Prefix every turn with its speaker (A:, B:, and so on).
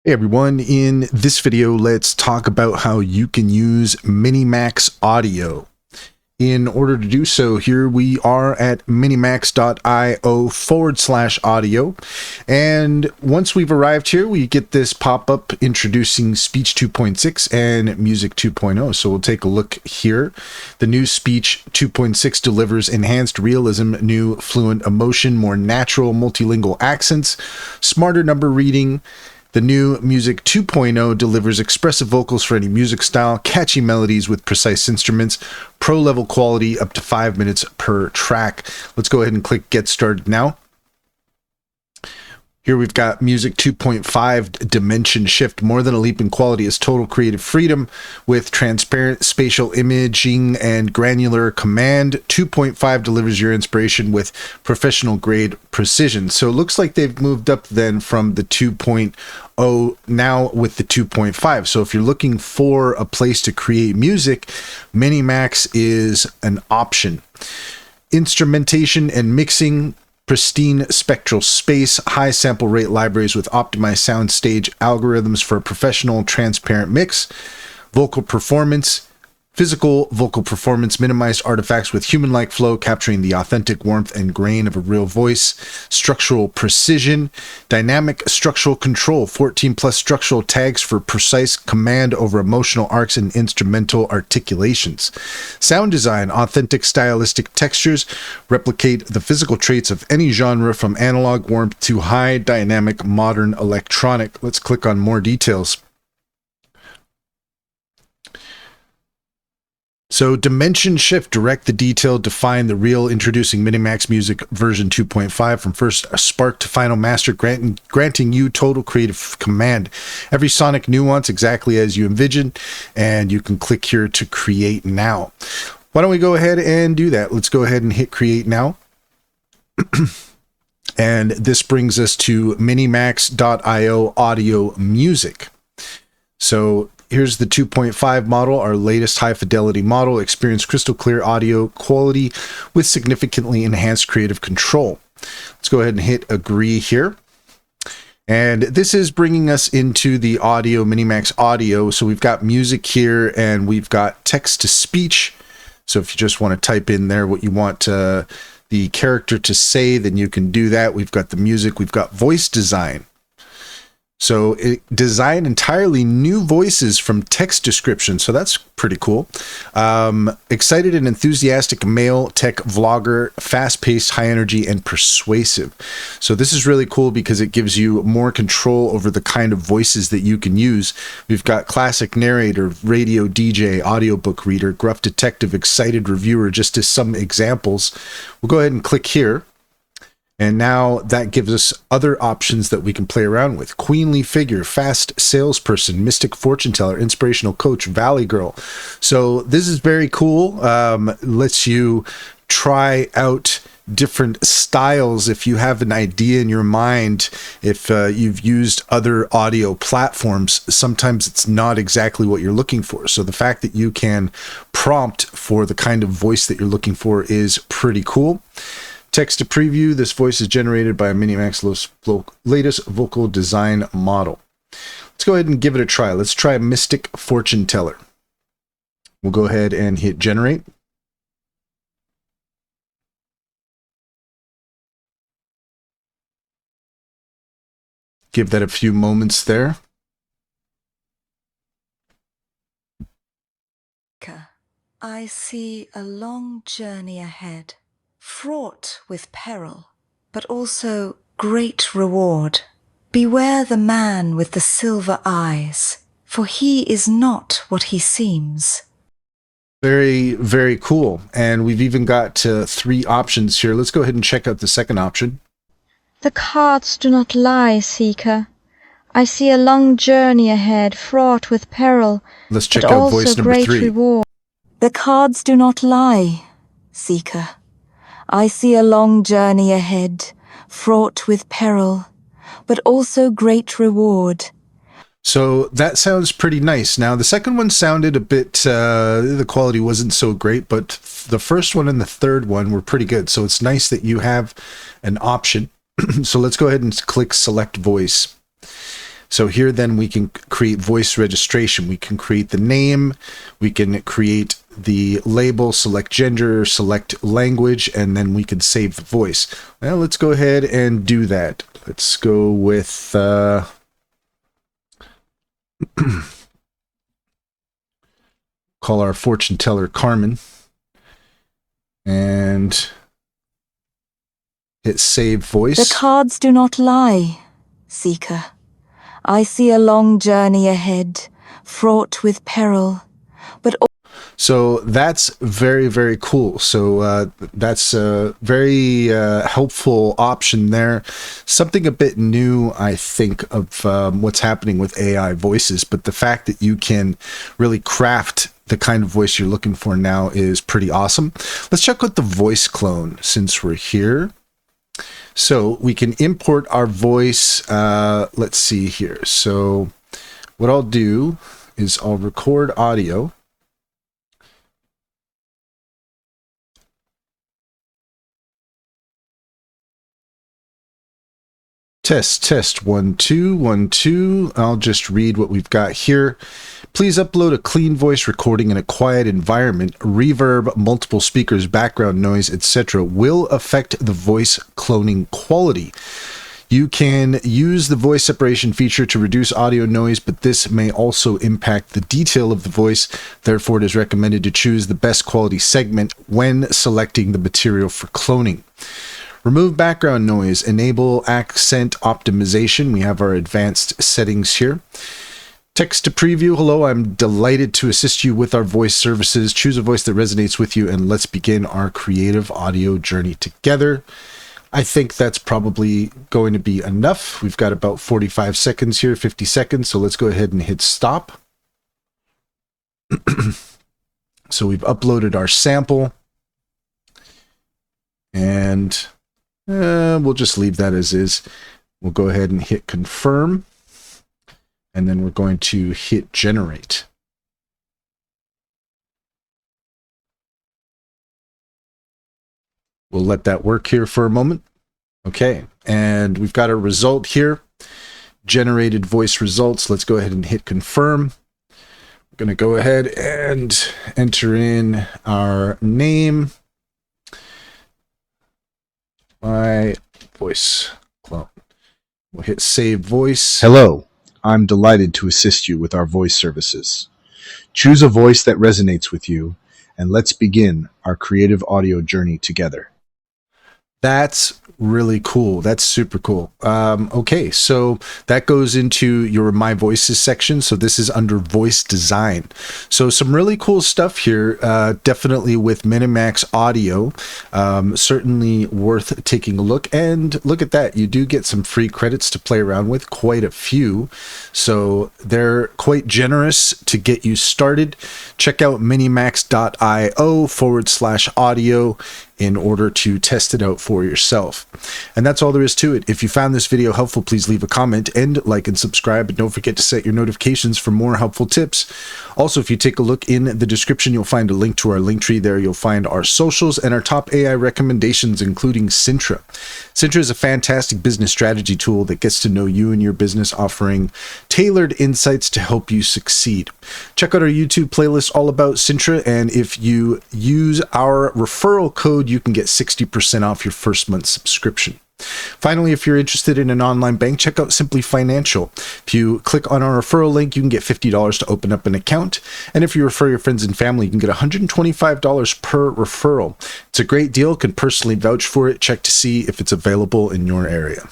A: Hey everyone, in this video, let's talk about how you can use Minimax audio. In order to do so, here we are at minimax.io/audio. And once we've arrived here, we get this pop-up introducing Speech 2.6 and Music 2.0. So we'll take a look here. The new Speech 2.6 delivers enhanced realism, new fluent emotion, more natural multilingual accents, smarter number reading. The new Music 2.0 delivers expressive vocals for any music style, catchy melodies with precise instruments, pro-level quality up to 5 minutes per track. Let's go ahead and click Get Started now. Here we've got Music 2.5 Dimension Shift. More than a leap in quality is total creative freedom with transparent spatial imaging and granular command. 2.5 delivers your inspiration with professional grade precision. So it looks like they've moved up then from the 2.0 now with the 2.5. So if you're looking for a place to create music, Minimax is an option. Instrumentation and mixing. Pristine spectral space, high sample rate libraries with optimized sound stage algorithms for a professional, transparent mix, vocal performance, physical vocal performance, minimized artifacts with human-like flow, capturing the authentic warmth and grain of a real voice, structural precision, dynamic structural control, 14 plus structural tags for precise command over emotional arcs and instrumental articulations. Sound design, authentic stylistic textures, replicate the physical traits of any genre from analog warmth to high dynamic modern electronic. Let's click on more details. So Dimension Shift, direct the detail, define the real, introducing Minimax Music version 2.5 from first spark to final master, granting you total creative command. Every sonic nuance exactly as you envision, and you can click here to create now. Why don't we go ahead and do that? Let's go ahead and hit create now. And this brings us to minimax.io audio music. So here's the 2.5 model, our latest high fidelity model. Experience crystal clear audio quality with significantly enhanced creative control. Let's go ahead and hit agree here. And this is bringing us into the audio, Minimax audio. So we've got music here and we've got text to speech. So if you just want to type in there what you want the character to say, then you can do that. We've got the music, we've got voice design. So it designed entirely new voices from text description. So that's pretty cool. Excited and enthusiastic male tech vlogger, fast-paced, high energy, and persuasive. So this is really cool because it gives you more control over the kind of voices that you can use. We've got classic narrator, radio DJ, audiobook reader, gruff detective, excited reviewer, just as some examples. We'll go ahead and click here. And now that gives us other options that we can play around with. Queenly figure, fast salesperson, mystic fortune teller, inspirational coach, valley girl. So this is very cool. Lets you try out different styles if you have an idea in your mind. If you've used other audio platforms, sometimes it's not exactly what you're looking for. So the fact that you can prompt for the kind of voice that you're looking for is pretty cool. Text to preview. This voice is generated by a Minimax latest vocal design model. Let's go ahead and give it a try. Let's try Mystic Fortune Teller. We'll go ahead and hit generate. Give that a few moments there.
B: I see a long journey ahead, fraught with peril, but also great reward. Beware the man with the silver eyes, for he is not what he seems.
A: Very, very cool. And we've even got 3 options here. Let's go ahead and check out the second option.
C: The cards do not lie, Seeker. I see a long journey ahead, fraught with peril,
A: Let's check
C: but
A: out
C: also
A: voice number
C: great
A: 3.
C: reward.
B: The cards do not lie, Seeker. I see a long journey ahead, fraught with peril, but also great reward.
A: So that sounds pretty nice. Now, the second one sounded a bit, the quality wasn't so great, but the first one and the third one were pretty good. So it's nice that you have an option. So let's go ahead and click select voice. So here then we can create voice registration. We can create the name, we can create the label, select gender, select language, and then we can save the voice. Well, let's go ahead and do that. Let's go with call our fortune teller Carmen and hit save voice.
B: The cards do not lie, seeker. I see a long journey ahead, fraught with peril, but
A: so that's very, very cool. So that's a very helpful option there. Something a bit new, I think, of what's happening with AI voices, but the fact that you can really craft the kind of voice you're looking for now is pretty awesome. Let's check out the voice clone since we're here. So we can import our voice. Let's see here. So what I'll do is I'll record audio. Test 1 2 1 2. I'll just read what we've got here. Please upload a clean voice recording in a quiet environment. Reverb, multiple speakers, background noise, etc. will affect the voice cloning quality. You can use the voice separation feature to reduce audio noise, but this may also impact the detail of the voice. Therefore, it is recommended to choose the best quality segment when selecting the material for cloning. Remove background noise, enable accent optimization. We have our advanced settings here. Text to preview. Hello, I'm delighted to assist you with our voice services. Choose a voice that resonates with you and let's begin our creative audio journey together. I think that's probably going to be enough. We've got about 45 seconds here, 50 seconds. So let's go ahead and hit stop. So we've uploaded our sample and we'll just leave that as is. We'll go ahead and hit confirm. And then we're going to hit generate. We'll let that work here for a moment. Okay, and we've got a result here. Generated voice results. Let's go ahead and hit confirm. We're going to go ahead and enter in our name. My voice clone. We'll hit save voice.
D: Hello, I'm delighted to assist you with our voice services. Choose a voice that resonates with you, and let's begin our creative audio journey together.
A: That's really cool. That's super cool. Okay, so that goes into your My Voices section. So this is under voice design. So some really cool stuff here, definitely with Minimax audio. Certainly worth taking a look. And look at that. You do get some free credits to play around with, quite a few. So they're quite generous to get you started. Check out minimax.io/audio in order to test it out for yourself. And that's all there is to it. If you found this video helpful, please leave a comment and like and subscribe. And don't forget to set your notifications for more helpful tips. Also, if you take a look in the description, you'll find a link to our link tree there. You'll find our socials and our top AI recommendations, including Cintra. Cintra is a fantastic business strategy tool that gets to know you and your business, offering tailored insights to help you succeed. Check out our YouTube playlist all about Cintra. And if you use our referral code, you can get 60% off your first month subscription. Finally, if you're interested in an online bank, check out Simply Financial. If you click on our referral link, you can get $50 to open up an account. And if you refer your friends and family, you can get $125 per referral. It's a great deal. Can personally vouch for it. Check to see if it's available in your area.